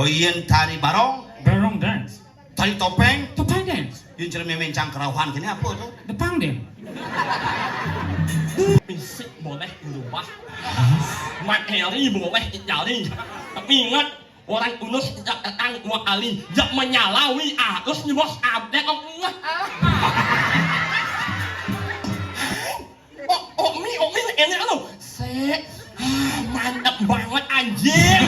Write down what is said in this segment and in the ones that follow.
Oyen tari barong, Barong dance. tari topeng, Topeng dance. yun cermin mencang kerauhan gini apa tuh? Depan deh. Fisik boleh berubah, materi boleh dicari. Tapi ingat, orang kuno sejak datang dua kali, jak menyalawi arus di bos abdek Allah. Omi ini anu, mantap banget anjing.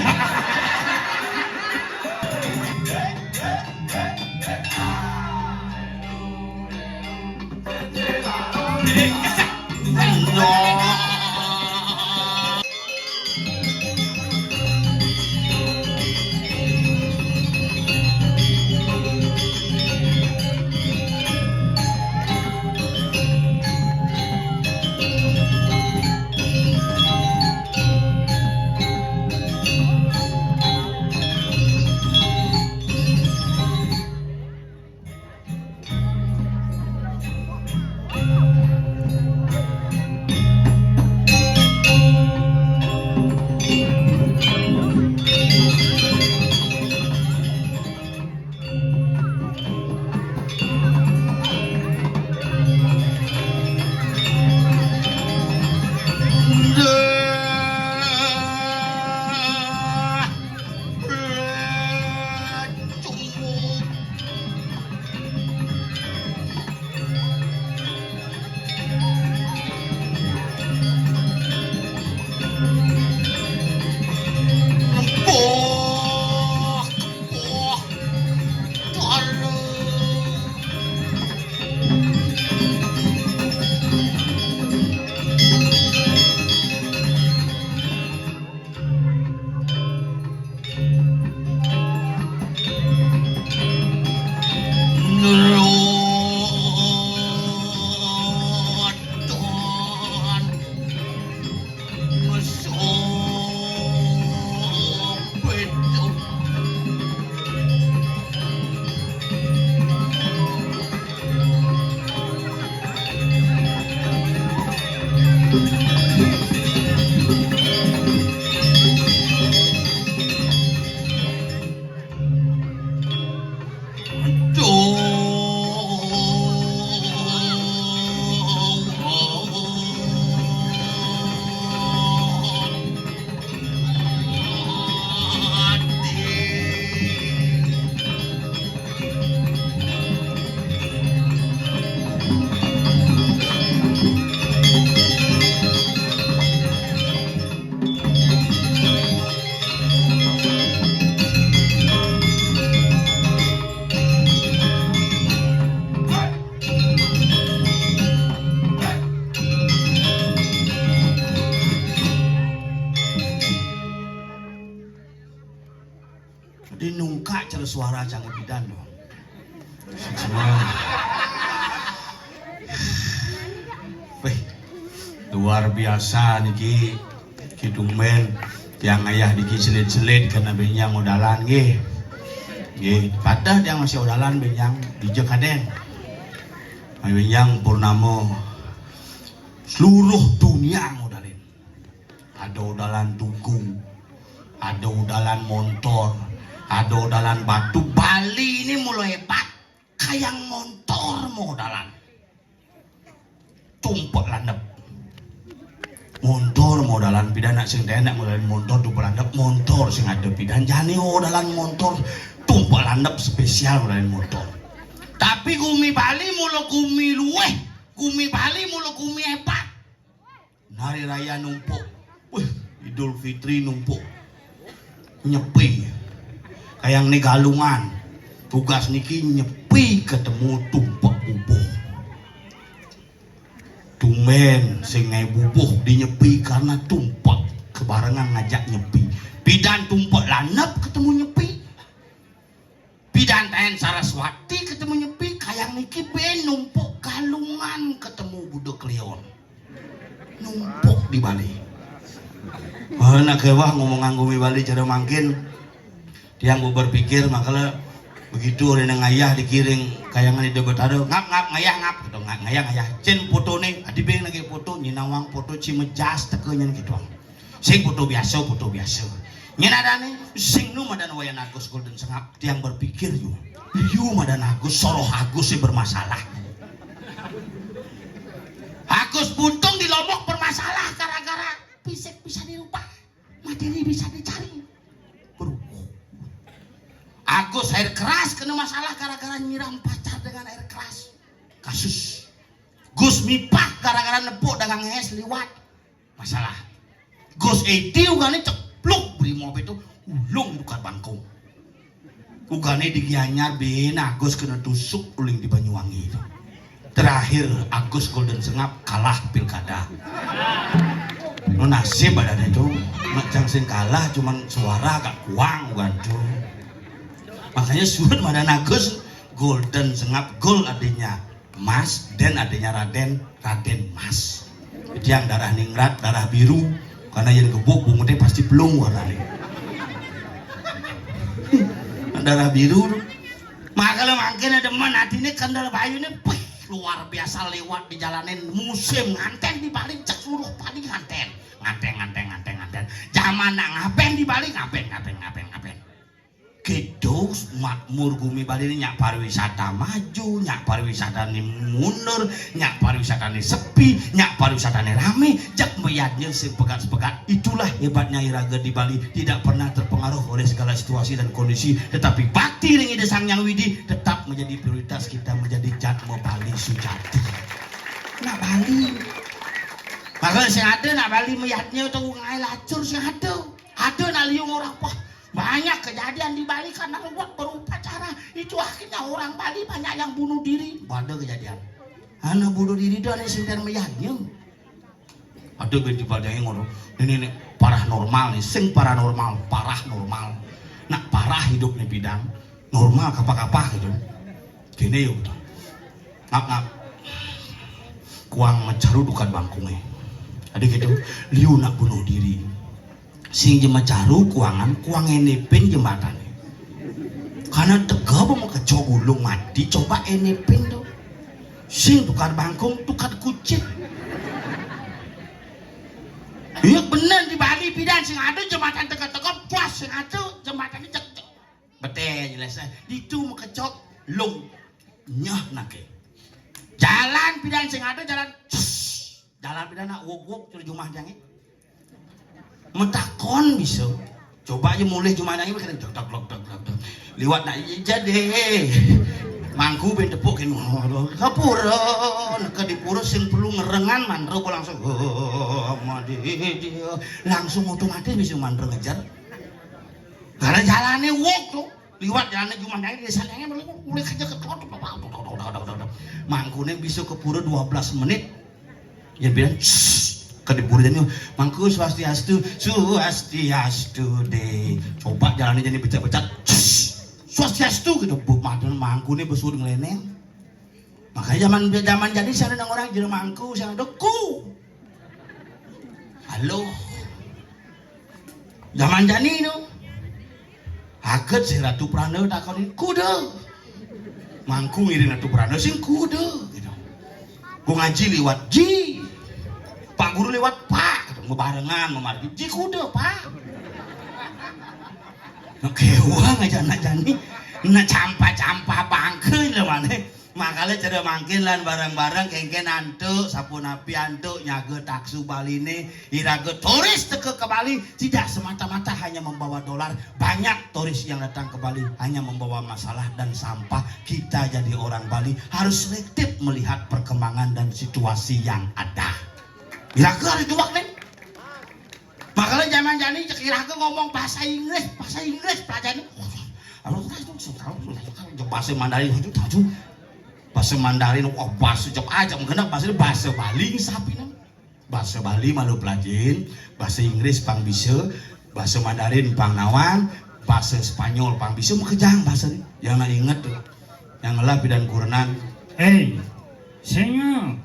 Dinungka cara suara jangan bidan dong. Weh, luar biasa niki kidung men yang ayah diki selit-selit karena benyang modalan nggih. Nggih, padahal yang masih modalan benyang dijek kaden. Benyang purnama seluruh dunia modalin. Ada udalan tugu, ada udalan motor, ada udalan batu. Bali ini mulai hebat kayak motor modalan tumpuk landep motor modalan pidana sing enak modalan motor tumpuk landep motor sing ada pidan jani modalan motor tumpuk landep spesial modalan motor. Tapi gumi Bali mulu gumi luweh, gumi Bali mulu gumi hebat. Hari raya numpuk, wih, Idul Fitri numpuk nyepi kayak nih galungan tugas niki nyepi ketemu tumpuk bubuh tumen sing ngai bubuh dinyepi karena tumpuk kebarengan ngajak nyepi bidan tumpuk lanep ketemu nyepi bidan Tahen Saraswati ketemu nyepi kayak niki ben numpuk galungan ketemu budok Leon numpuk di Bali. Mana kewah ngomong nganggo Bali cara mangkin tiang gue berpikir makanya begitu orang ngayah dikiring kayangan di debat ada ngap ngayah ngap gitu ngayah cen foto nih adi beng lagi foto nyinawang foto cimejas tekenya gitu sing foto biasa nyenadane sing nu madan wayan Agus Golden Sengap tiang berpikir yo madan Agus soroh Agus sih bermasalah. Agus Buntung di Lombok bermasalah gara-gara fisik bisa dirubah, materi bisa dicari. Agus air keras kena masalah gara-gara nyiram pacar dengan air keras. Kasus Gus Mipah gara-gara nepuk dagang es liwat masalah. Gus Edi ugane cepluk beri mobil itu ulung di bangkong. Ugane di Gianyar ben Agus kena tusuk uling di Banyuwangi itu. Terakhir Agus Golden Sengap kalah pilkada. Nasib badan itu macam sing kalah cuman suara agak kuang bukan tuh. Makanya surat madan Agus Golden Sengap gol adanya Mas dan adanya Raden Mas. Jadi yang darah ningrat, darah biru karena yang gebuk bungutnya pasti belum warnanya. Darah biru. Makanya makin ada mana hati ini kendal bayu ini luar biasa lewat di jalanan musim nganten di Bali cek seluruh Bali nganten. Zaman ngapen di Bali ngapen. Gitu makmur bumi Bali ini nyak pariwisata maju, nyak pariwisata ini mundur, nyak pariwisata ini sepi, nyak pariwisata ini rame, jak meyatnya sepekat-sepekat. Itulah hebatnya Iraga di Bali, tidak pernah terpengaruh oleh segala situasi dan kondisi, tetapi bakti dengan Ide Sang Hyang Widi tetap menjadi prioritas kita, menjadi Jatmo Bali Sujati. Nak Bali, makanya saya ada nak Bali meyatnya atau ngai lacur saya ada nak liung orang wah. Banyak kejadian di Bali karena buat berupacara. Itu akhirnya orang Bali banyak yang bunuh diri. Ada kejadian. Anak bunuh diri itu ada sing meyaknya. Ada di Bali yang ngono. Ini paranormal nih, sing paranormal, parah normal. Nak parah hidup nih bidang. Normal kapah-kapah gitu. Gini yuk. Ngap. Kuang mencaru dukan bangkungnya. Ada gitu. Liu nak bunuh diri. Sing jema caru kuangan enepin jembatan karena tega mau kecok gulung mati coba enepin tuh sing tukar bangkung tukar kucing iya bener di Bali bidan sing ada jembatan tega-tega puas sing ada jembatan ini cek betul jelasnya itu mau kecok lung nyah nake jalan bidan sing ada jalan bidan nak wok curi jumah jangan metakon bisa coba aja mulai cuma nangis kena dok liwat nak jadi mangku ben tepuk kan kapura ke di pura sing perlu ngerengan mandro langsung langsung otomatis bisa mandro ngejar karena jalannya wok tuh liwat jalannya cuma nangis di sananya mulai kerja ke mangkunya bisa ke pura 12 menit ya bilang kedipuriannya mangku swastiastu deh coba jalannya jadi becat-becat swastiastu gitu bukan mangku nih besur ngeleneng makanya zaman jadi sana ada orang jadi mangku sana deku halo zaman jani itu haket si Ratu Prana takonin kuda mangku ngirin Ratu Prana sing kuda gitu gua ngaji liwat ji Pak Guru lewat Pak, barengan memargi, ji kuda Pak. Kewang aja nak jani, nak campa bangke lah mana. Makanya cara mangkin lan bareng-bareng kengken antuk, sapu napi antuk, nyaga taksu Bali ini, iraga turis teke ke Bali tidak semata-mata hanya membawa dolar. Banyak turis yang datang ke Bali hanya membawa masalah dan sampah. Kita jadi orang Bali harus selektif melihat perkembangan dan situasi yang ada. Iraga ada juak nih. Makanya zaman jani Iraga ngomong bahasa Inggris pelajaran. Bahasa Mandarin bahasa Mandarin bahasa cok aja mungkin bahasa Bali sapi nih. Bahasa Bali malu pelajarin, bahasa Inggris pang bisa, bahasa Mandarin pang nawang, bahasa Spanyol pang bisa mau kejang bahasa nih. Yang nak inget tuh, yang ngelah bidan kurenan. Hey, Senga.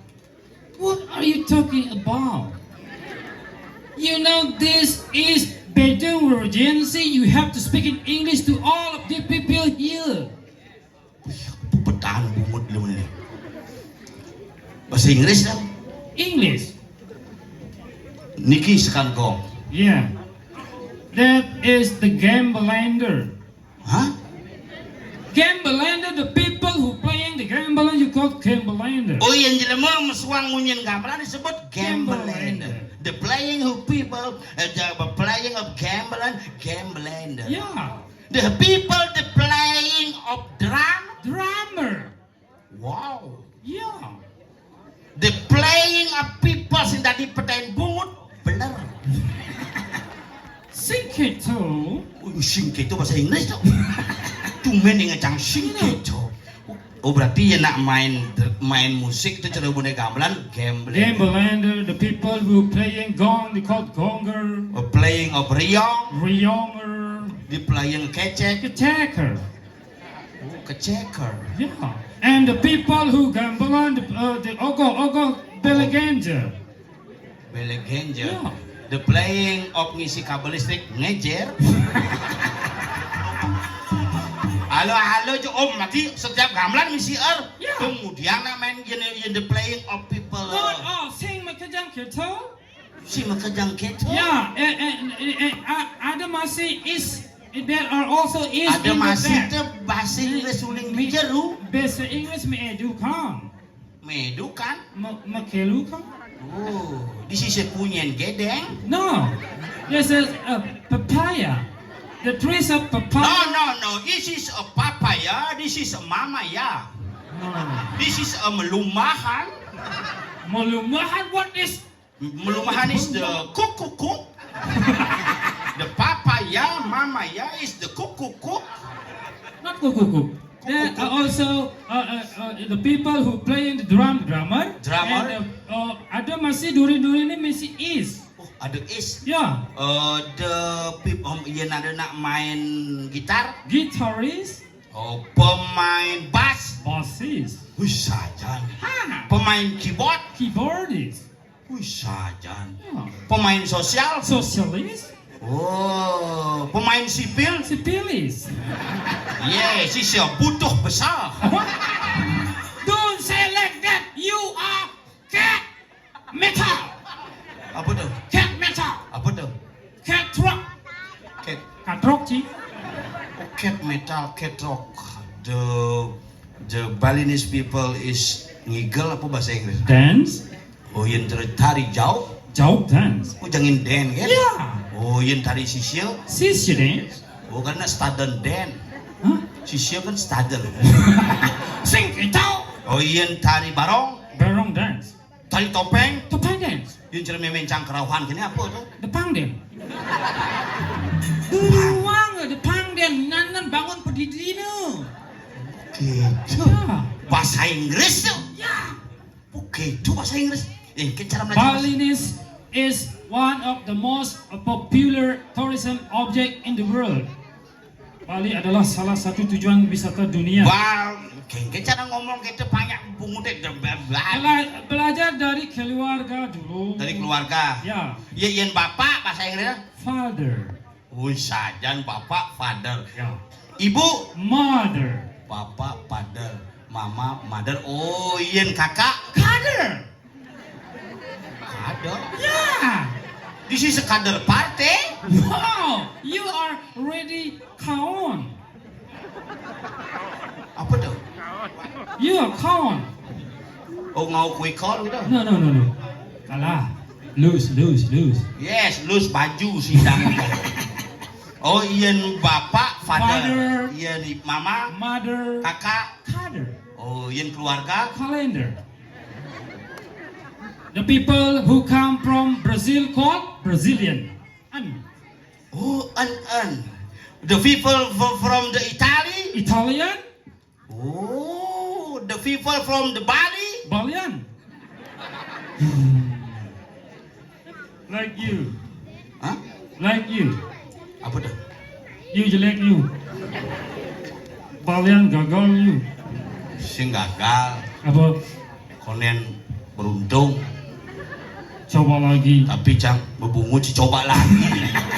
What are you talking about? You know this is Bedouin emergency. You have to speak in English to all of the people here. Petan bungut lu ini. Bahasa Inggris kan? English. Niki sekan kong. Yeah. That is the gambler. Hah? Gambler, the people who playing the gambler, you call gambler. Oh yang jelema mesuang ngunyin gamelan disebut gambling. The playing of people, the playing of gambling, gambling. Yeah, The people, the playing of drummer. Wow. Yeah, The playing of people sing tadi petain bungut, bener. Singketo. Sing itu bahasa Inggris tuh. Tumen yang ngecang sing itu. Oh berarti ya nak main musik itu cara bunyi gamelan, gambling. Gambler, the people who playing gong, they call gonger. Playing of riong, Rionger. di playing kecek, Attacker. keceker. Yeah, and the people who gamble on the ogo beleganja. Belegenja. Yeah. The playing of ngisi kabel listrik ngejer. Halo jo om mati setiap gamelan misi Yeah. Kemudian nak main in the playing of people. Sing makajang keto. Si makajang keto. Yeah, and ada masih is. There are also is Ada in masih the teh bahasa Inggris uling bijeru. Bahasa Inggris me edukan, Medu kan? makelukan. Oh, di sisi punyen gedeng. No, this is a papaya. The trees of papaya. No. This is a papaya. This is a mamaya. No. This is a melumahan. Melumahan, what is? Melumahan is the kuk. The papaya, mamaya is the kuk. Not kuku. There are also the people who play in the drummer. Drummer. And ada masih duri ini masih is. Oh, ada is. Yeah. The people yang ada nak main gitar. Guitarist. Oh, pemain bass. Bassist. Wih sajan. Ha. Pemain keyboard. Keyboardist. Wih sajan. Yeah. Pemain sosial. Socialist. Oh, pemain sipil. Civilis. Yes, is butuh besar. What? Don't say like that. You are cat metal. Apa tuh? Cat metal. Apa tuh? Cat rock. Cat, Cat rock sih. cat metal, cat rock. The Balinese people is ngigel apa bahasa Inggris? Dance. Oh, yang tari jauh. Jauh dance. Oh, jangan den kan? Yeah. Oh, yang tari sisil. Sissy dance. Oh, karena staden den. Huh? Sisil kan staden. Sing itu. Oh, yang tari barong. Barong dance. Tari topeng. Topeng dance. Yang cara memencang kerauhan gini apa tuh? Depang dance. Duang depang dance. Nanan bangun berdiri nu. Gitu. Yeah. Bahasa Inggris tuh. Yeah. Oke, itu bahasa Inggris. Cara belajar. Balinese is one of the most popular tourism object in the world. Bali adalah salah satu tujuan wisata dunia. Wah, cara ngomong gitu banyak bungut Belajar dari keluarga dulu. dari keluarga. Ya. Ya, yang bapak bahasa Inggrisnya. Father. Wih, sajan bapak father. Ya. Ibu Mother. bapak father, mama mother. Oh, yang kakak Father. kader. Yeah. This is a kader party. Wow. You are ready kaon. Apa tuh? You are kaon. Oh, ngau quick call gitu. No. Kalah. Lose. Yes, lus baju sidang. Oh, iyan bapak father. Father. Iyan mama Mother. kakak. Father. Oh, iyan keluarga. Calendar. The people who come from Brazil called Brazilian. Oh, an. The people from the Italy. Italian. Oh, the people from the Bali. Balian. Like you. Hah? Like you. Apa tuh? You jelek you. Balian gagal you. Sing gagal. Apa? Konen beruntung. Coba lagi. Tapi cang bebungut sih coba lagi.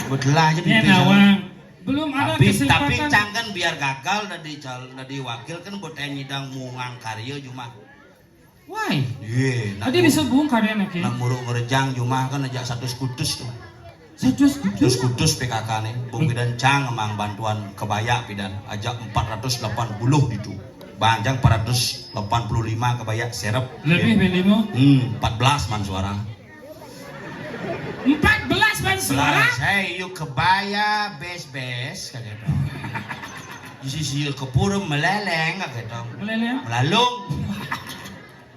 Betelah aja Ini nawang. Belum ada tapi kesempatan. cang kan biar gagal dari wakil kan buat nyidang mungang karya cuma. Why? Iya. Tadi bisa bungkar ya nak. Nak muruk ngerejang cuma kan aja satu skutus tuh. Terus Terus kudus PKK nih, Bung Bidan cang emang bantuan kebaya Bidan, ajak 480 itu. Banjang 485 kebaya serep. lebih belimo. 14 man suara. 14 ban suara. Saya yuk kebaya bes kayak gitu. Di sisi kepura meleleng kayak gitu. Meleleh. Melalung.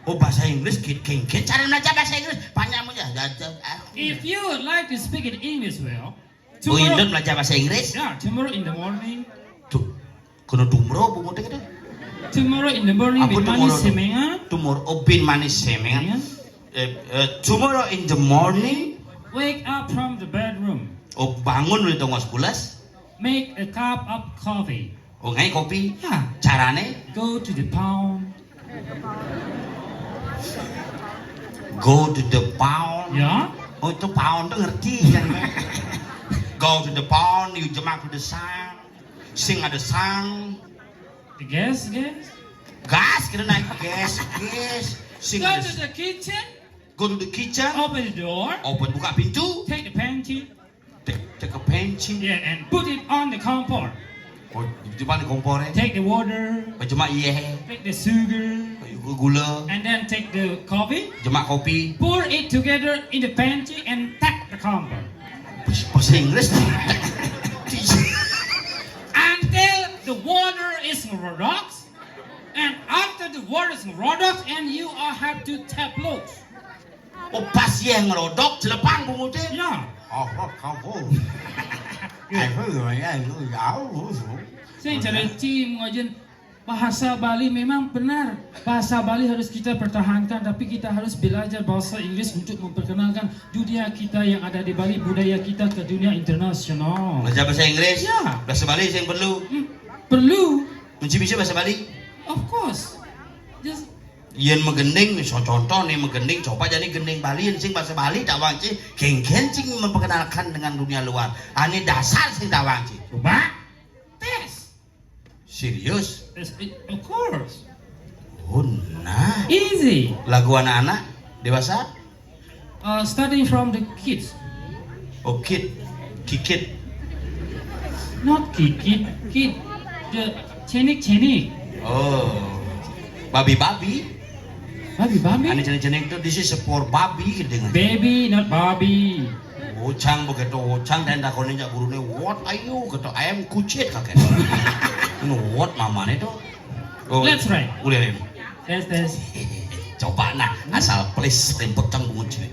Oh bahasa Inggris kit cara belajar bahasa Inggris panjang aja. If you would like to speak in English well, Bung Indon tomorrow, belajar bahasa Inggris. yeah, tomorrow in the morning, Tuh, kuno tumro Bung Udeng itu. tomorrow in the morning, Apa bin tomorrow manis tuh? semenga, Tumor obin manis semengan. yeah. Tomorrow in the morning, Wake up from the bedroom, bangun udah tengah 11. make a cup of coffee, Ngai kopi. yeah, Carane go to the pound, go to the pound. yeah, Oh itu pound tuh ngerti kan? Go to the pound, you jemak to the sang, sing ada sang, the gas, gas kita naik gas, sing go ada to the kitchen, go to the kitchen, open the door, open buka pintu, take the panty, take a penci, yeah, and put it on the compor, oh di mana kompornya, take the water, jemak iya, take the sugar, gula, and then take the coffee, jemak kopi, pour it together in the pantry and tap the compor bahasa Inggris, until the water is redox, and after the water is redox, and you all have to tap loose. oh pas yang ngerodok celepang Bung Udin. Yeah. Oh, kamu. Saya cari tim ngajen bahasa Bali memang benar. Bahasa Bali harus kita pertahankan, tapi kita harus belajar bahasa Inggris untuk memperkenalkan dunia kita yang ada di Bali, budaya kita ke dunia internasional. Belajar bahasa Inggris. Ya. Bahasa Bali yang perlu. Perlu, Bisa bahasa Bali. of course. Just Yen megending, so contoh nih megending, coba jadi gending Bali, sing bahasa Bali tawang ci, geng-geng cing memperkenalkan dengan dunia luar. Ane dasar sing tawang ci. coba tes. Serius? Of course. Oh, nah. Easy. Lagu anak-anak dewasa? Starting from the kids. Oh, kikit. Not kid. The cenik. Oh, babi. Babi. Ane cenik itu this is for babi gitu dengan. Baby, not Bobby. Ocang begitu ocang dan dakonin jak gurune what are you gitu I am kucit kakek. Ini what mamane itu. Oh, Let's try. Udah nih. Tes. Coba nah asal please rempetang bungut sini.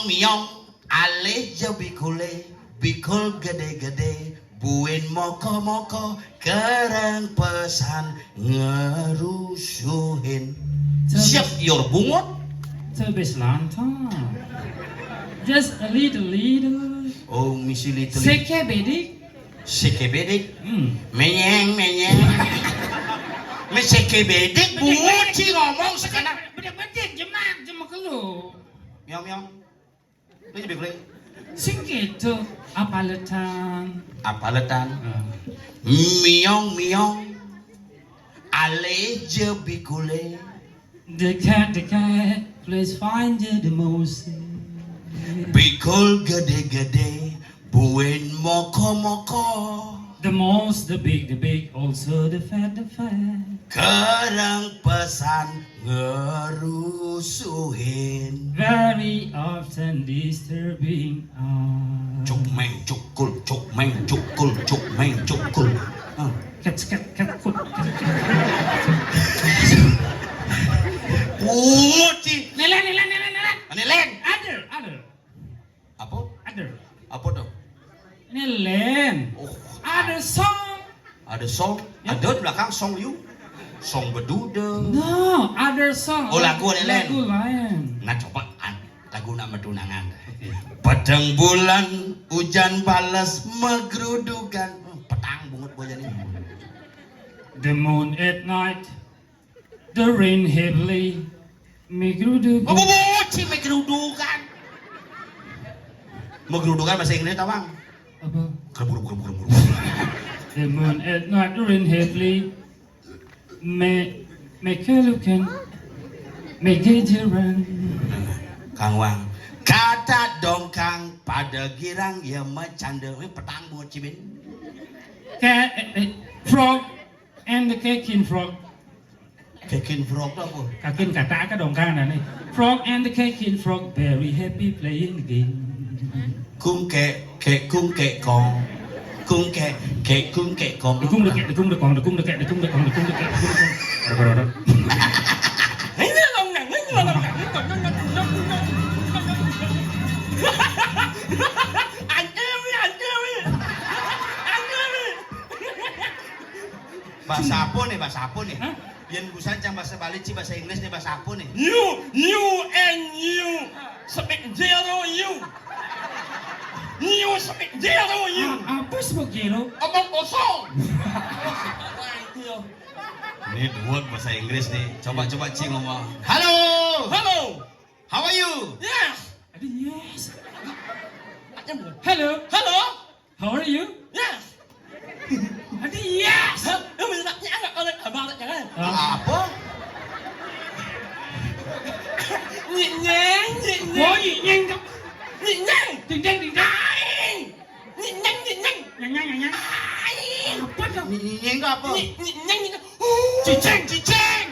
Miong ale ja bikul gede buin moko kereng pesan ngerusuhin. Siap your bungut. Terbes lantang. Just a little. Oh misi little. Seke bedik. Sekebedik. Menyeng. Mesekebedik bungut sih ngomong sekarang. Bedik jemak kelu. Miong. Lu jadi bikul. Singke itu apa letan? Miong ale je bikule. The cat, please find the most. Bikul gede buin moko. The most, the big, also the fat. Kerang pesan ngerusuhin. Very often disturbing us. Cuk meng cukul. Cat. Uci. Nelen. Ini len. Other. Apa tuh? Nelen. Oh, Other song. ada song. Ada di belakang song you. Song bedude. No, other song. Oh, lagu Nelen. Lagu lain. Nah coba lagu nama tunangan. Petang bulan hujan balas megrudukan. Petang bungut boyan ini. The moon at night, the rain heavily, megrudu. Oh, si megrudukan. Megrudukan bahasa Inggris tawang. Apa? Gerburu. The moon at night, the rain heavily, mekelukan, megejeran. Kang Wang, Kata dongkang pada girang ya macanda. Petang buat cibin. Frog and the cakin frog. Kekin frog apa? Kakin kata ka dongkang na ni. Frog and the cakin frog very happy playing the game. Cung kẹ kong. Cung kẹ kong. Được cung được kẹ, được cung được còn, được cung được kẹ, được cung được còn, được cung được kẹ, được cung được còn. Ấy là lòng nặng, ấy là lòng nặng. Anh kêu đi, anh kêu đi. Anh kêu đi. Bahasa apa nih? Bahasa apa nih? Hah? Yang busan cang bahasa Bali, bahasa Inggris nih bahasa apa nih? You and you. Speak zero you. You speak zero you. Apa sebab gelo? Omong kosong. Ini dua bahasa Inggris nih. Coba Cing ngomong. Halo. Hello. How are you? Yes. Ada yes. Hello. Hello. Hello. How are you? Yes. Ada yes. Hả? Mình đặt nhãn là con lên ở bao lại chẳng Apa? nhẹ nhàng, nhẹ Có nhàng, gì nhanh không? nhẹ nhàng. Tình nhanh, tình nhanh. Ai. Nhẹ nhàng, nhẹ nhàng. Nhanh nhanh, nhanh nhanh. Ai. Apa dong? Ini apa? Nhẹ nhẹ nhàng, nhẹ nhàng. Cicing. Cicing.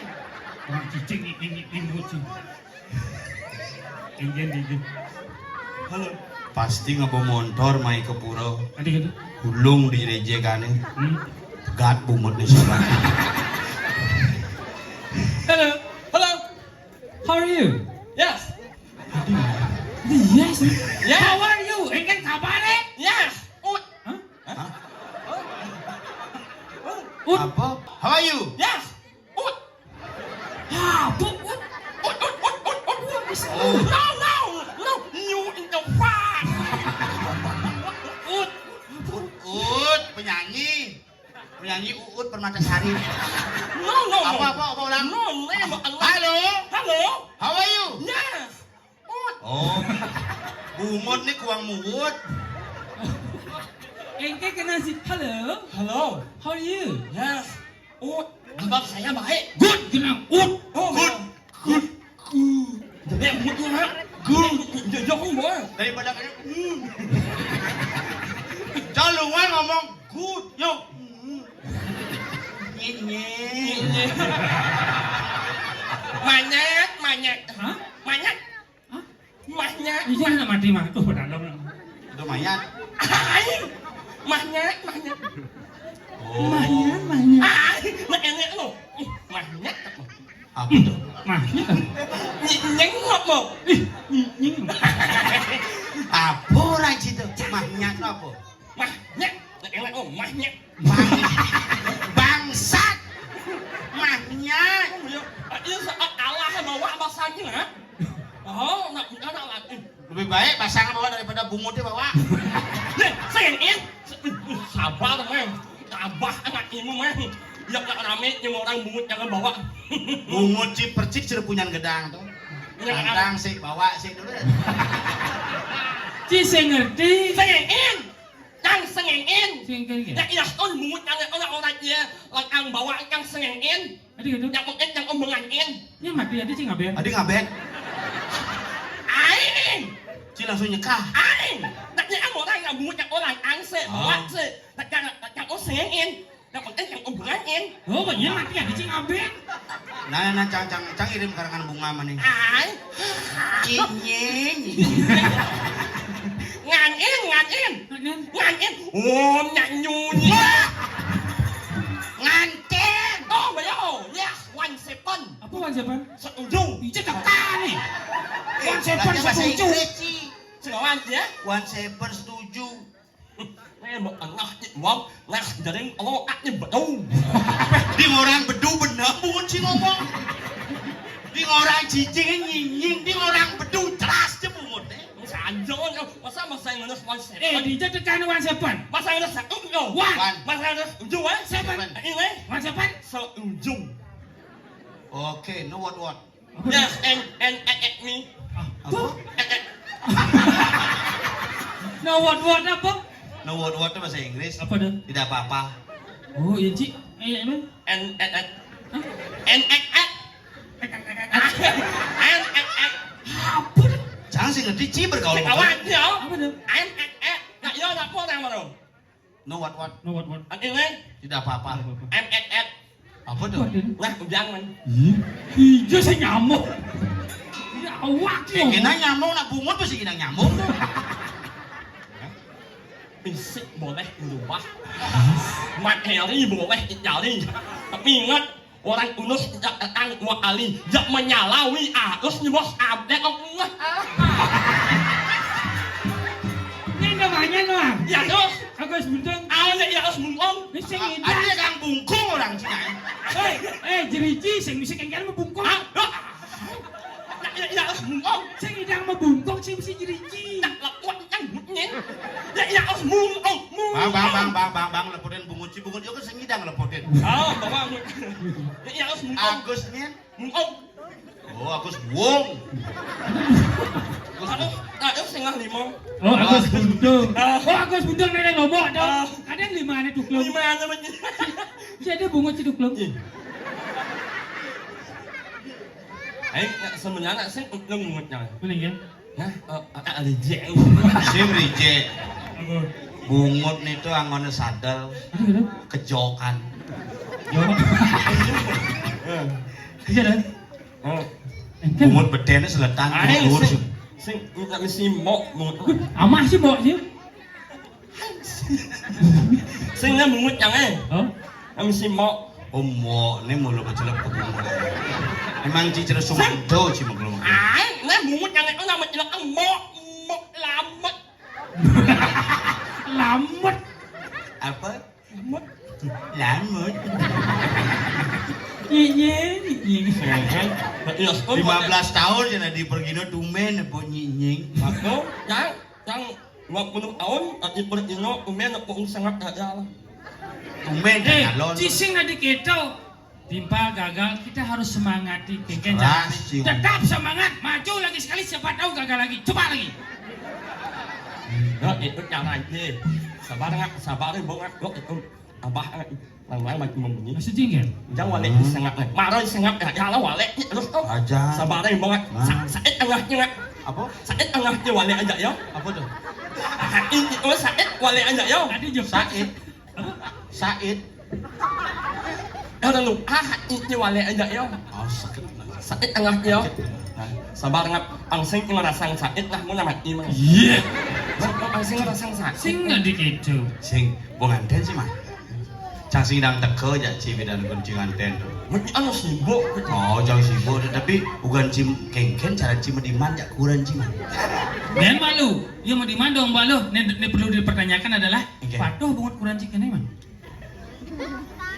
Orang cicing ini lucu. Ingin. Halo. Pasti ngabawa motor mai ke pura. Ada gitu. Gulung di reje kane. Gat bumut di sebelah. Hello. Hello. How are you? Yes. Yes. Yeah. How are you? Engkan kabar eh? Yes. Ut. Hah? Hah? Ut. Apa? How are you? Yes. Ut. Apa? Ut. Ut. Ut. Ut. Ut. Ut. Oh. No, no. No. You in the front. Ut. Uut, penyanyi. Penyanyi Uut Permatasari. No, no, no. Apa ulang? No, never. Halo. Hello. How are you? Yes. Ut. Oh. Bumut nih kuang muut. Engkan kena si hello. Hello. How are you? Yes. Ut. Abang saya baik. Good. Kena ut. Oh, Good. Good. Jadi good tu nak. Good. Jauh pun boleh. Daripada kayak Jaluan ngomong good. Yo. Nyet. Manyak, manyak. Hah? Manyak. Hah? Manyak. Ini nak mati mah. Tuh dalam. Udah mayat. Ai. Manyak, manyak. Oh. Banyak. Ai, nak enak tu. Manyak. Apa tuh? Mahnya. Nhánh ngọt một. Nhưng Apa orang situ? Mahnya itu apa? Manyak. Nak enak tu. Manyak. Bangsat. Mahnya. Ini saat Allah bawa basahnya ha? Oh, nak lagi. Lebih baik pasangan bawa daripada bumutnya bawa. Nih, saya ingin sabar men. Sabar anak ibu men. Ya nak rame cuma orang bungut jangan bawa. Bumut cip percik sudah punya gedang tuh. Gedang sih bawa sih dulu. Ci saya ngerti. Saya ingin. Yang saya ingin. Singkat Yang ilah on bungut jangan orang dia yang bawa yang saya ingin. Adik gitu. Yang mungkin yang om mengangin. Ini mati adik sih ngaben. Adik ngabek. Aing. Ci langsung nyekah. Aing. Tak yang orang yang bungut yang orang angse bawa se. Tak yang om saya ingin. Yang mungkin yang om mengangin. Oh, banyak mati adik sih ngaben. Nah, cang irim karangan bunga mana nih? Aing. Cinyeng. Ngangin. Kan? Ngangin. Om nyanyi. Nganten. Oh, bayo. Yes, 17. Apa wan siapa? Setuju. Ije tekan nih. Wan siapa Bahasa setuju? Inggris, Ci. Segawan ya. 17 setuju. Nghe một ẩn ngạc nhịn vọng. Ngạc giờ đến alo ác như bật đâu. Di orang bedu bener bukan sih ngomong. Di orang cicing nyinying, di orang bedu jelas aja bumut deh. Sản dỗ nhau. Masa masa yang ngenes wan Eh, sepan. di tekan wan siapa? Masa yang ngenes satu nhau. Wan. Masa yang ngenes uju eh. Siapa? Ini Wan siapa? Seuju. Oke, no what? Yes, and me. Apa? No what apa? No what itu bahasa Inggris. Apa dah? Tidak apa-apa. Oh, iya Ci. Emang? And Hah? and Apa dah? Jangan Emang sih ngerti ci bergaul Sing apa? awak dia. Apa tuh? Nak yo nak apa nang mana? No what? No, what? An ini Tidak apa-apa. Apa tuh? nah ujang man. Hijau saya nyamuk. Ini awak loh. Kena nyamuk nak bungut pasti kena nyamuk. Fisik boleh berubah, materi boleh jadi. Tapi ingat, orang Unus tidak datang dua kali, tidak menyalawi arus di bos abdek Allah. Ini namanya Noah. Ya terus, Agus Bundang. awalnya ya harus mengong. Ini sing Ada ngidang. yang bungkung orang Cina. Jeriji sing bisa kengkang membungkong. Ya harus mengong. Sing ngidang membungkong sing bisa jeriji. Tak lakukan yang butnya. Ya harus mengong. Bang, lepotin bungut ci bungut yo kan sengidang lepotin. Ah, bawa. Ya harus mengong. Agus nih. Mengong. Oh, Agus Wong. Terus setengah lima. Oh, Agus Bundang. Oh, Agus Bundang nenek lombok dong. Kadang 5 ane tuklung. Lima aja macam. Jadi bungut ci tuklung. Sebenarnya saya belum ngutnya. Mending ya. Nah, ada jeng. Sim rije. Bungut nih tuh angonnya sadel Aduh. kejokan. Yo. Iya dah. Bungut bedene seletang dhuwur. Sing tak mesti mok. Amah sih bawa sih. Sing na mungut yang Oh. mesti mok. Omo, ini mulu kecelep ke bungut. Emang cicere sumando ci maglum. Na mungut yang itu nama jelek mok lambat. Lambat. Apa? Lamut. Nyinying. 15 tahun ya di Pergino tumen po nyinying. Aku yang 20 tahun di Pergino tumen aku sangat gagal. Tumen calon. Cising nadi kita. Timpal gagal, kita harus semangati kengken Keras, jalan. Cing. Tetap semangat, maju lagi sekali, siapa tahu gagal lagi. Coba lagi. Ya itu caranya. Sabar banget kok itu abah lang macam membunyi. Masih tinggal. Jangan wale sangat marah sangat gagal wale terus kok. Aja. Sabar banget. Sakit tengahnya. Apa? Sakit tengahnya wale aja ya. Apa tuh? Ini sakit wale aja ya. Tadi jam Said. Said. Ada luka ini wale aja ya. Oh, sakit. Sakit tengahnya. Sabar ngap angsing ngerasang sakit lah mau mati mah. Iya. Angsing ngerasang sakit. Sing nadi kita. Sing bunganten sih mah. Cang sing dang teko ya ci bedan kuncingan ten. Mesti anu sibuk. Oh, jauh sibuk tapi bukan cim kengken cara cim diman ya kurang cim. Dan malu, dia mau di mana dong malu? Ini perlu dipertanyakan adalah Oke. patuh bungut kurang cikan man.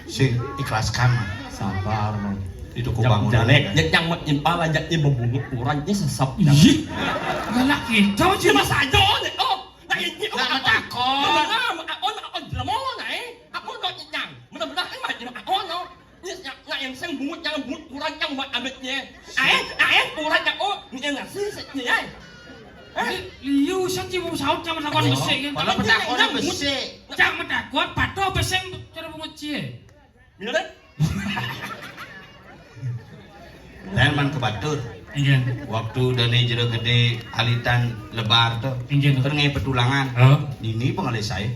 Sing ikhlaskan mah. Sabar man. Itu kubang Jalek, yang menyimpal aja ibu bungut kurang ini sesap. Ih, galak kita Cuma cuma saja nih. Oh, nah ini Nggak matakon. Aku nak nyang. Mudah-mudahan macam aku no. Ini yang sang bungut yang bungut kurang yang buat abetnya. Kurang yang oh, ini yang ngasih ni ai. liu sang cium saut jangan lakukan besek kan. Kalau petakon besek. Jangan takut patuh besek cara bungut cie. Bila deh. Dan man kebatur. Iya. Waktu dani jero gede alitan lebar tuh. Iya. Terngai petulangan. Oh. Ini pengalih saya.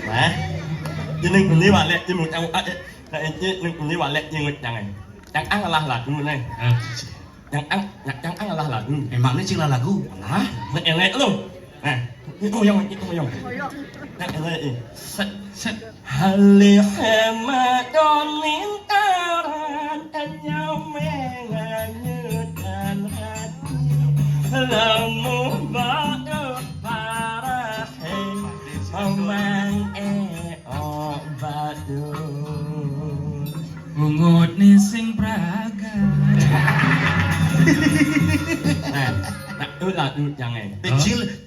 Nah, ini balik ini mau ada. Nah ini balik ini jangan. Jangan lah dulu nih. Jangan lah dulu. Emangnya cing lagu. Nah, elek lu. Nah, itu yang. Nah, elek. Hali hemadon lintaran menganyekan hati. Lamu bado para Omang badut Bungut nih sing praga. Nah, itu lagu jangan.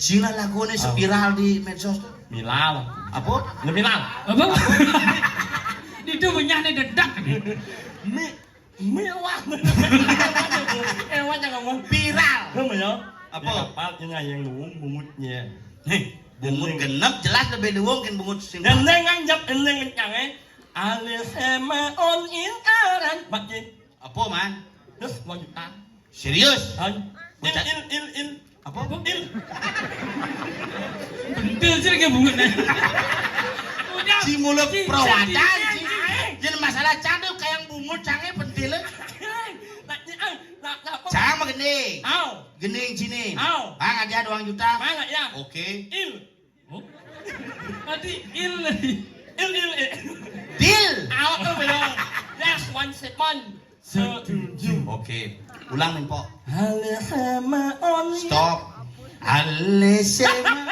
Cing lagu ini spiral di medsos tuh. Milal. Apa? Milal. Apa? Itu menyanyi dedak nih. Mewah. Jangan ngomong Viral. Kamu ya? Apa? Apa yang luung bungutnya. Bungut genep jelas lebih luwung kan bungut sing. Eneng anjap eneng jangan. Alih sema on in aran bakin. Apa man? Terus 2 juta. Serius? Han. Il. Apa? Il. Pentil sih kayak bunga nih. Udah. Si mulut perawatan si- jadi masalah candu kayak bungut cange pentil. Nak. Cang mah gening. Au. Gening sini. Au. Ah dia 2 juta. Mana ya? Oke. Il. Oh. Tadi il. Il. Deal. Au tuh belum. Yes, 1 second. Setuju. Oke. Ulang Minpo. Hale sama on. Stop. Alesema.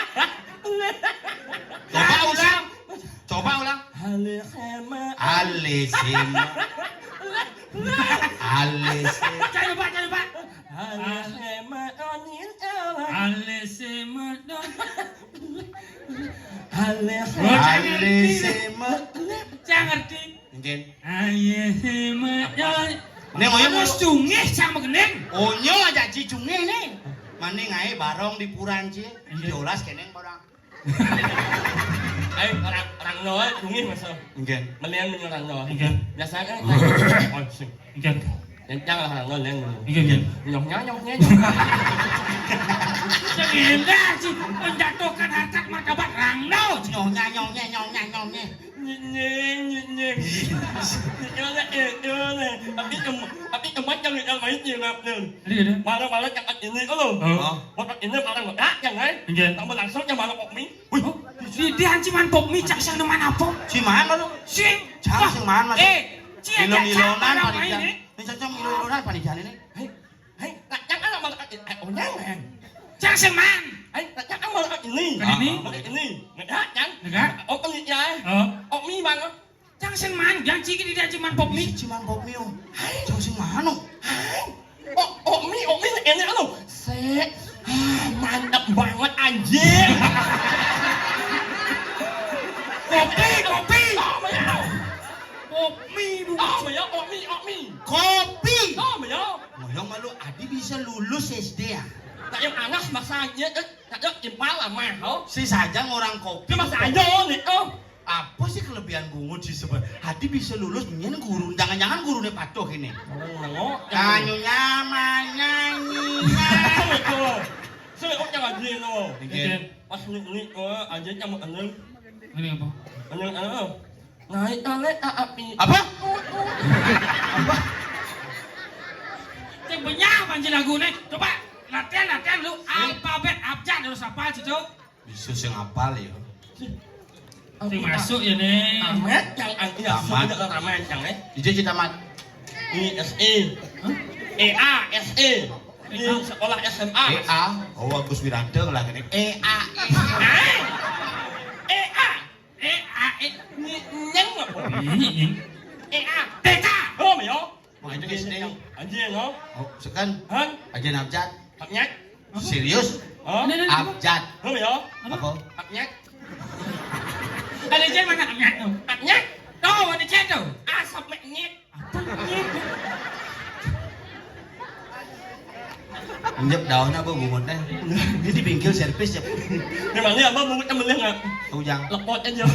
Coba ulang. Hale sama. Alesema. Jangan lupa. Hale sama onin ala. Alesema dong. Hale Alesema. Jangan ngerti. Mungkin. Alesema dong. Nih moyo Harus cungih sama geneng. onyo aja cicunge nih. Mane ngae barong di puran cie. Diolas keneng barang. Ay, orang Noah dungi masa. Mungkin. Melian menyerang Noah. Iya. Biasanya oh sing. Iya. Jangan orang Noah yang Iya. nyoknya. Gila sih menjatuhkan harkat martabat Rangno. Nyonya. Nyeng. Tapi emak jangan yang main nyelap nih. Ada. Malah cakap ini lo. Waktu ini malah nggak jangan. Iya. Tambah langsung yang malah kokmi. Di hanciman pop mi cak sang mana pop? Si mana lu? Sing. Cang sing mana mas? Cia Milo-milonan panitia. Ini cocok milo-milonan panitia ini. Hei, jangan malah oh jangan. Cak sang man. Jangan malah ini. Ini. Nggak jangan. Enggak. Oh ini ya. Oh. Oh mi bang. Cak sang man, yang ciki di hanciman pop mi. Ciman Bobmio. Cang sing mana? Oh mi ini lo. Mantap banget anjing. Kopi. Oh mi bukan. Oh mi. Kopi. Oh mi. Moyong malu Adi bisa lulus SD ya? Tak yang anak masanya tak ada impal lama. Oh. Si Sajang orang kopi. Cuma saja nih. Oh. Apa sih kelebihan bungut sih sebenarnya? Hadi bisa lulus nyen guru, jangan-jangan gurunya patuh ini. Nengok. Kanyunya nyanyi. Saya kok jangan dia no. Mungkin. Pas ni aja kamu anjing. Ini apa? Anjing naik kali api. Apa? Cek banyak panji lagu nih. Coba latihan lu alfabet abjad harus hafal cucu. Bisa sing apal ya. Sing masuk ya nih. Tamat yang iya sudah tamat yang Ije kita mat. ISE. EA SE. Ini sekolah SMA. EA. Oh Agus Wiranto lah gini. EA. Nhấn mà. EA. TK. Oh mày yo. Mau itu di sini. Anjing no. Oh, sekan. Hah? Aja abjad. Học nhát. Serius? Hả? Abjad. Oh mày yo. Apa? Học nhát. Ada jen mana nyat tuh? Học nhát. Tuh ada jen tuh. Asap mẹ nhát. Injek daunnya apa bungut deh. Ini di bengkel servis ya. Nhưng mà nghe bác muốn cho mình lên à. Ujang. Lọc bọt cho nhiều.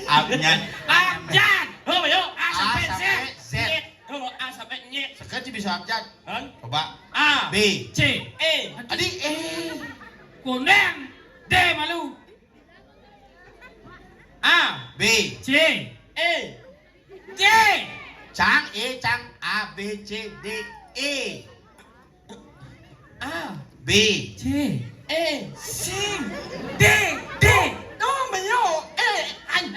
Abjad. Abjad. Oh mày yo. A sampai Z. Oh asap mẹ nhát. Sekarang sih bisa abjad. Hả? Coba. A. B. C. E. Adi Kuning. D malu. A. B. C. E. D. Cang Cang A B C D E. A. B. C. E. C. D. D. Oh mày yo. E. Anh.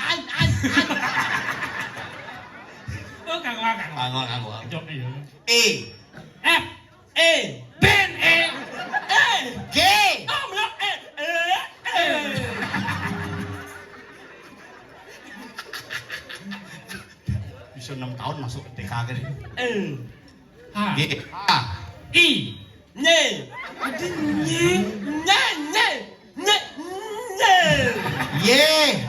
Oh càng qua. Nganggo. Chốt đi. E. F. E. Ben E. E. G. Oh mày yo. E. Bisa 6 tahun masuk TK gini. E. H. G. A. I. Nhê. Ada nyi. Nhê. Y.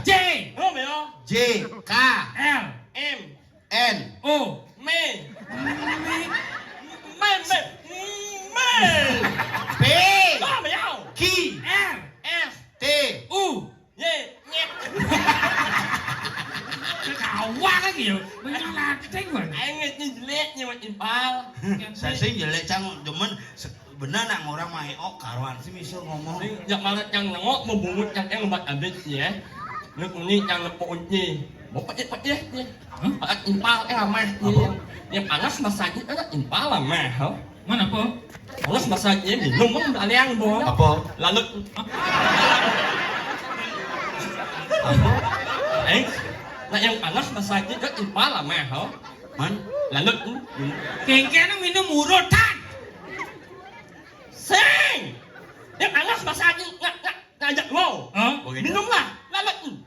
J. Oh mày yo. J. K. L. Em. N. O. Mê. Mê. P. Oh mày yo. Q. R. S. T. U. Nhê. Nhét. Cái khảo quá cái ya, banyak latih bang. Anh nghe như lệ như mà impal. Saya sih jelek cang cuman bener nak orang main karuan sih misal ngomong. Giặc mà chẳng ngó một bụng một chẳng em bật ở bên nhé. Nước ini chẳng là bộ gì. Bộ phát chết đi. Impal em làm mà. Yang panas masaknya kan impal lah mah. Mana apa? Panas masaknya minum kan ada yang bawa. Apa? Lalu nah yang panas masaknya kan impal lah mah. Man? Lalu Kengkena minum urutan. Sing! Yang panas masaknya ngajak lo. Minumlah. Lalu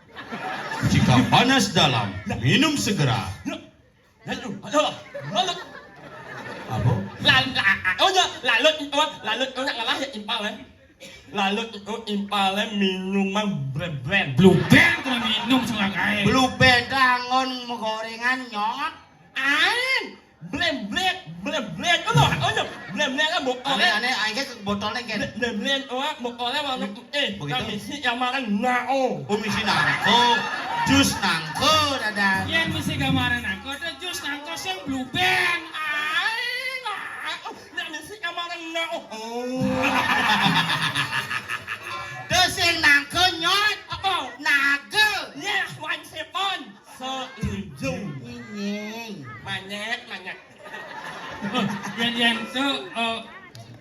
Jika panas dalam, minum segera. lalu Apa? lalu ngalah ya impal ya. Lalu impal minuman brand. Blue band kena minum selakai. Blue band angon gorengan nyot. Ain blend kan botolnya Aneh aing ke botolnya kan. blend botolnya warna putih. Begitu? Kami isi yang marah nao. Komisi nangko, jus nangko dadan. Yang mesti gambaran aku ada jus nangkos yang blue band. Ain yang isi yang marah nao. Terus yang nangko nyot. Apa? Naga. Yes, one sepon. Seujung. Nyeng. Banyak. Yang itu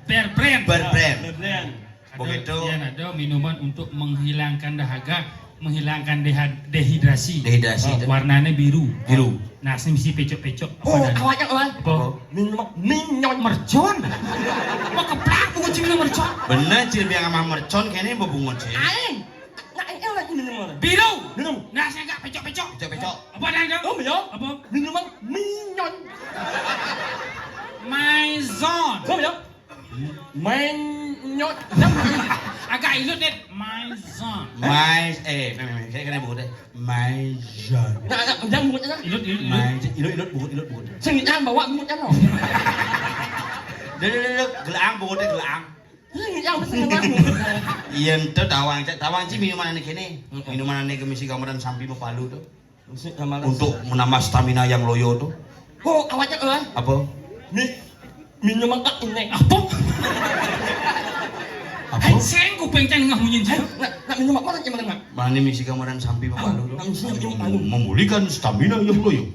bear brand. Berbrand. Blend. Begitu. Yang ada minuman untuk menghilangkan dahaga, menghilangkan dehidrasi. Dehidrasi. Warnanya biru. Biru. Nah, mesti pecok-pecok. Oh, awaknya oi. Apa? Minyon mercon. Mau keplak bukan cuma mercon. Bener cil biang sama mercon kayaknya bebungut sih. Aing. Nah, ini lagi minum. Biru. Minum. Nah, saya enggak pecok-pecok. Pecok. Apa nanda? Oh, minum. Apa? Minuman minyon. Maison. Oh, minum. Minyon. Agak ilut deh. Maison. Kayak kena bungut deh. Maison. Nah, jangan bungutnya. Ilut. Maison. Ilut bungut. Sing jangan bawa bungutnya no. Dek, gelaang bungutnya gelaang. Sing jangan pesen bungutnya. Iya ente tawang sih minuman aneh kene. Minuman aneh kemisi kameran sampi Palu tuh. Untuk menambah stamina yang loyo tuh. Oh, awaknya oi. Apa? Minuman tak ini. Apa? Apa? Saya kuping tengah munyin saya. Nak minum apa lagi mana? Mana misi kameran sampi Palu tuh. Misi minum Palu. Memulihkan stamina yang loyo.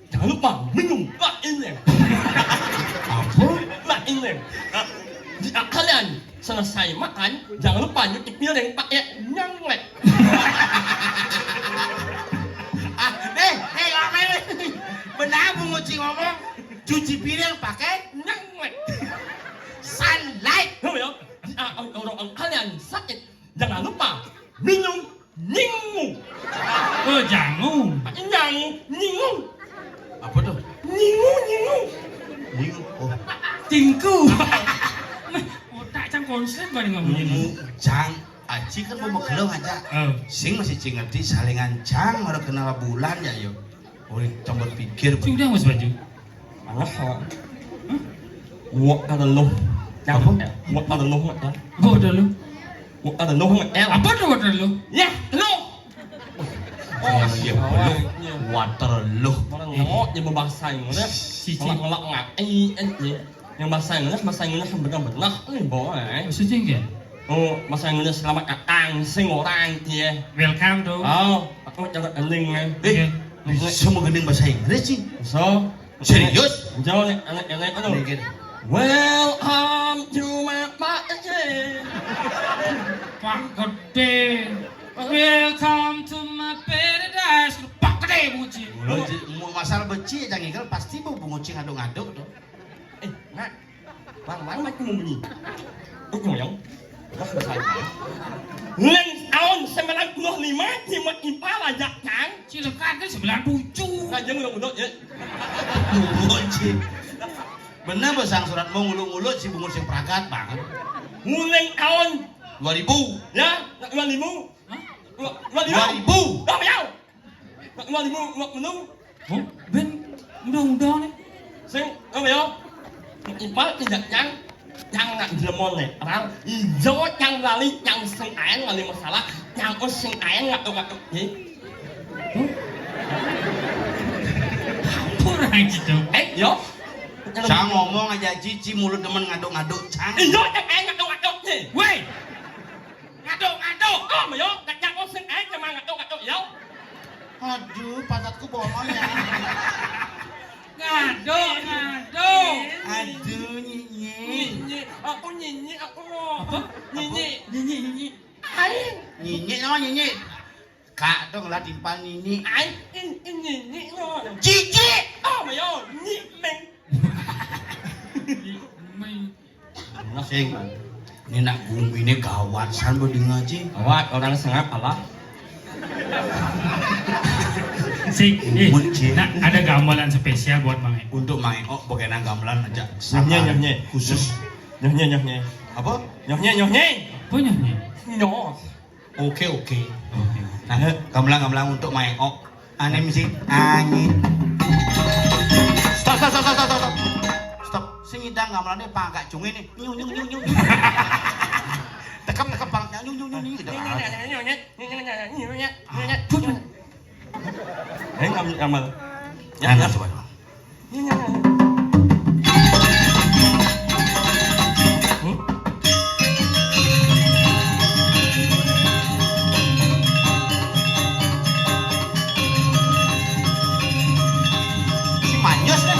Jangan lupa minum tak ini. Apa? Tak ini. Jika kalian selesai makan, jangan lupa nyuci piring pakai nyanglet. Benar bungut sih ngomong. Cuci piring pakai Nyanglet. sunlight. Tahu ya? Jika orang kalian sakit, jangan lupa minum nyingu. Oh, jangan. Nyingu. Apa tuh? Nyingu. Nyingu. Oh, Tingku. Otak cang konsep kan ngomongin. nyingu. Jang. Aci kan mau begelong aja. Sing masih ngerti salingan jang orang kenal bulan ya yo. Boleh coba pikir. Sudah mas baju. Malah Wak ada loh. Apa? Wak ada loh nggak? Bawa dulu. Wak ada loh nggak? Apa tuh water lu? Ya, lo. Oh iya, belum. Waterloo. Orang ngomong yang berbahasa Inggris. Cici. Ngelak yang bahasa Inggris benar-benar ini boleh. Maksudnya enggak? Oh, bahasa Inggris selamat datang, sing orang dia. Welcome tuh. Oh, aku cara ending nih. Semua gending bahasa Inggris sih. So, Serius? jauh nih, anak itu. Nih, Welcome to my party. Pak Gede. Welcome to my paradise. Pak Gede bunci. Mau masalah beci jangan ingel pasti mau bungucing ngaduk-ngaduk tuh. Nak, bang macam mau bunyi. Itu yang. Leng tahun 95 cuma impala jakang. Cilekan kan 97. Aja mulut ya. Bungucing. Bener besang surat mau ngulu-ngulu si bungucing peragat banget. Mulai tahun 2000. ya, 2000. Hah? 2000. Dah ya. 2000 Oh, ben mudah-mudahan nih. Sing, ya. Impal tidak yang nak demon nih. Orang hijau yang lali yang sing ayen lali masalah, yang sing ayen nggak tahu. gitu. Yo. Cang ngomong aja cici mulut demen ngaduk-ngaduk cang. Yo, ngaduk-ngaduk nih. Woi. Ngaduk. Oh, yo, ngajak oseng cuma ngaduk-ngaduk yo. Aduh, patatku bolong ya. Ngaduk. Aduh, nyinyi. Aku nyinyi, aku mau. Nyinyi. Nyinyi no nyinyi. Kak dong lah timpal nyinyi. Nyinyi lo. Cici. Oh, yo, nyimeng. Sing ini nak bumi ini gawat san bodi ngaji. Awak orang sengap Allah. Sing, nah ada gamelan spesial buat Mang Eko. Untuk Mang Eko bagaimana gamelan aja Nyonya. khusus. Nyonya. Apa? Nyonya. Apa nyanyi? Nyo. Oke. Nah, gamelan untuk Mang Eko. Ane mesti angin. Stop. Sing ngidang gamelannya pangkat cung ini. Nyu. Tekap pangkat nyu. Gamal. Ya, coba. Si manyos nih.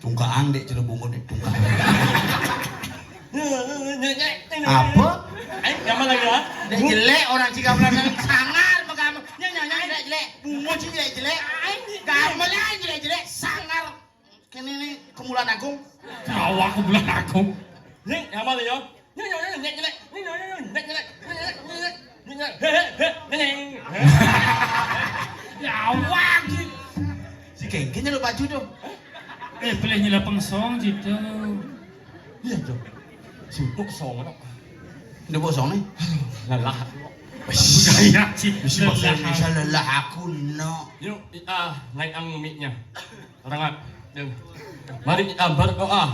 Tungkaan dek Cirebungun dek tungkaan. Apa? Gamal lagi ya? Dek jelek orang Cigamelan sangar pegamal. Nyanyi dek jelek. Bungo sih dek jelek. Gamelan jelek sangar. Kene ini kemulan agung. Awak ke bulan aku. Nih, gamal ya? Ya awak. Si Kengkenya lo baju tuh. Pilihnya lapang song gitu. Iya, Jo. Sibuk song đó. Udah bosong nih. Lelah. Gaya sih. Bisa bahasa Indonesia lelah aku no. Yuk, naik ang mic-nya. Orang deng. Mari kita berdoa.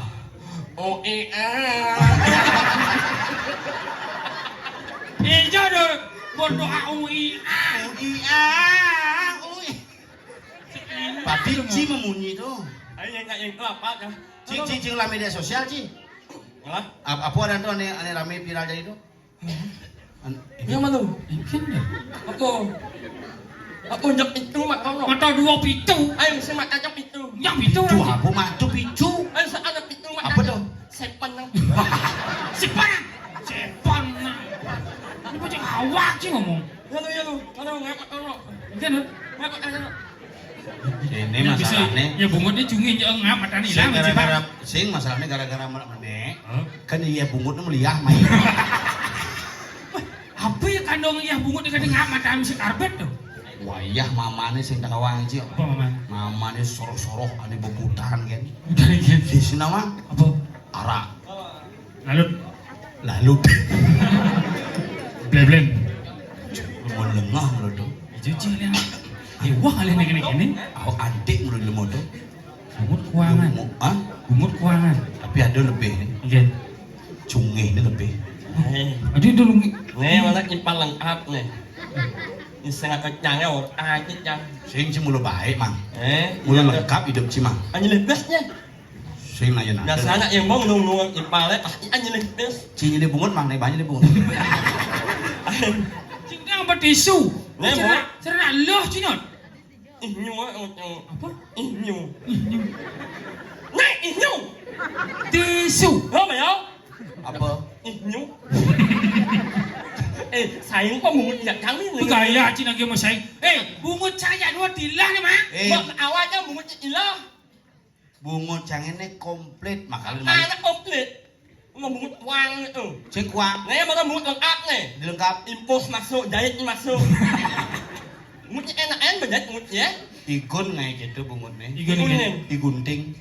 Iya dong. Berdoa UIA. Tapi Ci memunyi tuh. Ay, yang apa ya? Ci lah media sosial Ci. Apa ada tuh ane rame viral dari itu? Yang mana? Mungkin deh. Aku njak itu mak kau. Mata dua pitu. Ayo si mak ajak itu. Yang pitu Tuh lagi. aku mah tuh picu. Ayo sa ada itu mak. Apa tuh? Sepan nang. Sepan. Ini macam awak sih ngomong. Ya lu. Kalau ngapa kalau. Kan? Ngapa kalau. Ini masalahnya. Ya bungutnya cungin jangan ngamat tani lah. Gara-gara masalahnya gara-gara menek. Kan iya bungutnya meliah main. Apa ya kandung iya bungut dengan ngamat tani si karbet tuh. Wayah mamane sing tak kawang Ci. Apa mama? Mamane sorok-sorok ane bebutan kan. Udah lagi. Di sini mah Apa? arak. Lalu. Blem. Mau lengah lo tuh. Cuci kalian. Wah kalian ini. Aku antik menurut lemo tuh. Bungut kuangan. Bungut kuangan. Tapi ada lebih nih. Iya. Cungih ini lebih. Aduh dulu. Nih, mana nyimpan lengkap nih. Ini sangat kencang ya, orang kencang. Sing mulu baik mang. Iya, Mulu lengkap hidup si mang. Anh lebesnya. Sing nanya nanya. Biasa anak yang mau nung ipalnya, anh lebes. Cini bungut mang, nih banyak bungut. Cina apa tisu? Nih, boleh. Cerah loh Cina. Inyu Apa? Inyu. Nih, inyu. Tisu. Lo mày không? Apa? Inyu. Sayang kok bungut nggak kami nih. Gaya Cina game saya. Bungut saya dua tilah nih mah. Awalnya bungut ilah. Bungut cangene komplit makanya Anak komplit. Bungut wang itu. Sing kuat Nih, mana bungut lengkap nih. dilengkap Impos masuk, jahit masuk. Bungutnya enak banget bungutnya. igun kayak gitu bungutnya. Igun. Igunting.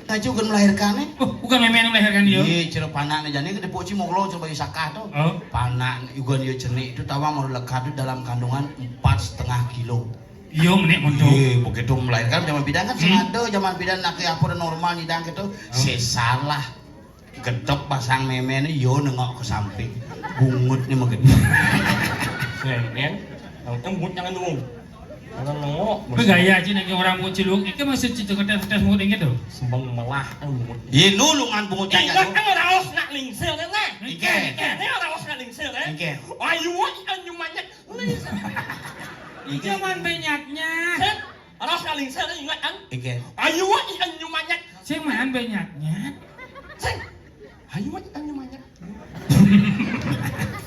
Ngaju kan melahirkannya. Oh, bukan memang yang melahirkan dia. Iya, cero panak nih jadi ke depo Cimoglo coba isakah tuh. Oh. Panak igun dia cenik itu tawa mau lekat itu dalam kandungan 4,5 kilo. Iya menek mondok. Iya, begitu melahirkan zaman bidan kan senado zaman bidan nak apa normal nyidang gitu. Salah. Gedok pasang memene yo nengok ke samping. Bungut nih mau gedok. Nen, yang bungut jangan nunggu. Jangan nengok. Gaya Cina game orang bungut ciluk. Itu masih cerita kertas bungut yang gitu. Sembang melah bungut. Iya nulungan bungut Ingat caca. kan orang los nak lingsir kan nah. Iken. Ini orang los nak lingsir kan. Iken. Ayu anyu manyak. Jangan banyaknya. Orang nak lingsir ingat kan. Iken. Ayu anyu manyak. Sing mahan banyaknya. Sing. Ayu anyu manyak.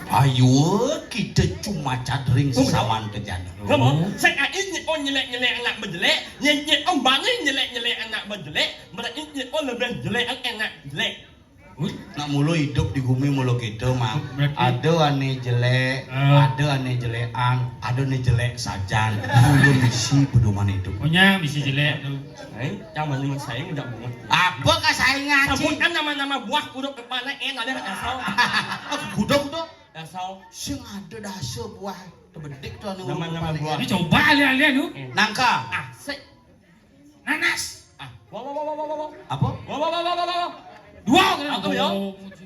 Ayo kita cuma cadring sesawan kejadian. Kamu, saya ini nyelek anak berjelek, nyelek bani nyelek anak berjelek, berarti lebih jelek anak jelek. Nak mulu hidup di bumi mulu gitu mah. Ada ane jelek, ada ane jelekan, ada ane jelek saja. Mulu misi pedoman hidup. Punya misi jelek tuh. Jangan dengan saya tidak bungut. Apa kesaingan sih? Sebutkan nama-nama buah kudu kepala enak ada asal. Gudok tuh. Asal. Sing ada dasar buah tebedik tuh anu. Nama-nama buah. Ini coba lihat tuh. Nangka. Asik. Nanas. Wow. Apa? Wow. Dua Apa ya?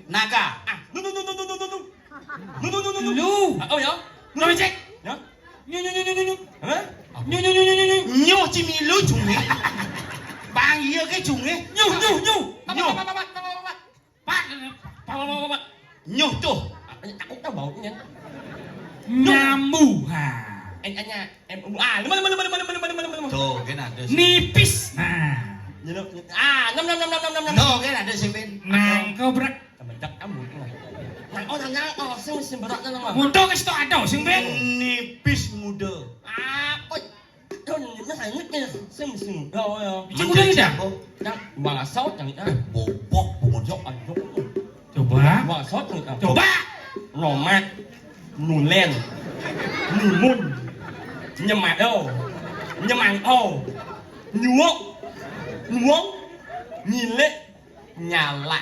Naga. Nu. Lu. Apa ya? Lu cek. Ya. Nyu. Hah? Nyu. Nyo cimilu cungi. Bang iya ke cungi. Nyu. Pak. Nyo tuh. Aku tahu baunya. Nyambu. Enya lima. Tuh kan ada. Nipis. Nah. Nyam. Tuh kan ada sing ben. Nang kobrak. Kebedak kamu. Nang sing berat nang. Mondok wis tok ada sing ben. Nipis muda. Apa? Don nó thành nhất kia sing rồi Cik udah tidak? Nang bang sốt chẳng hạn. Bobok bungut. Dok anh dok. Coba. Bang sốt chẳng hạn. Coba. Romat. Lùn len. Lùn mun. Nhưng mà đâu? Nhưng mà nhuống. Nhìn lên. Nhà lại.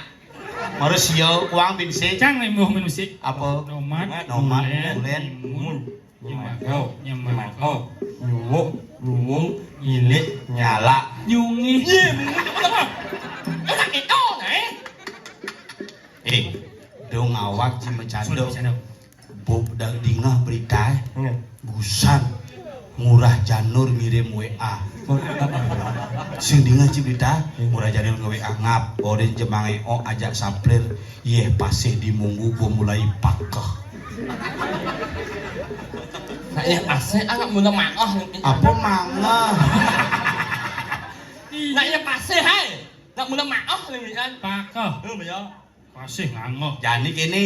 Manusia uang bin se. Cang nih mau musik. Apa? Nomad. Nomad, nulen. Mun. Nhưng mà Nyaman. Nhuống. Nhìn lên. Nyala. Nyungi. Iya, betul apa? Enak itu nih. Dong awak cuma Sudah cando. bisa dong. Bob dah dingah berita. Busan. Murah Janur ngirim WA. Sing dingah berita. Murah Janur nge WA ngap. Oren jemange o ajak saplir. Yeh pasih di munggu gua mulai pakeh. Saya asik anak mula maaf. Apa mangah? Nak ya pasir hai. Nak mula maaf lagi kan. Pakah. Betul. Pasih ngangoh. Jadi kini.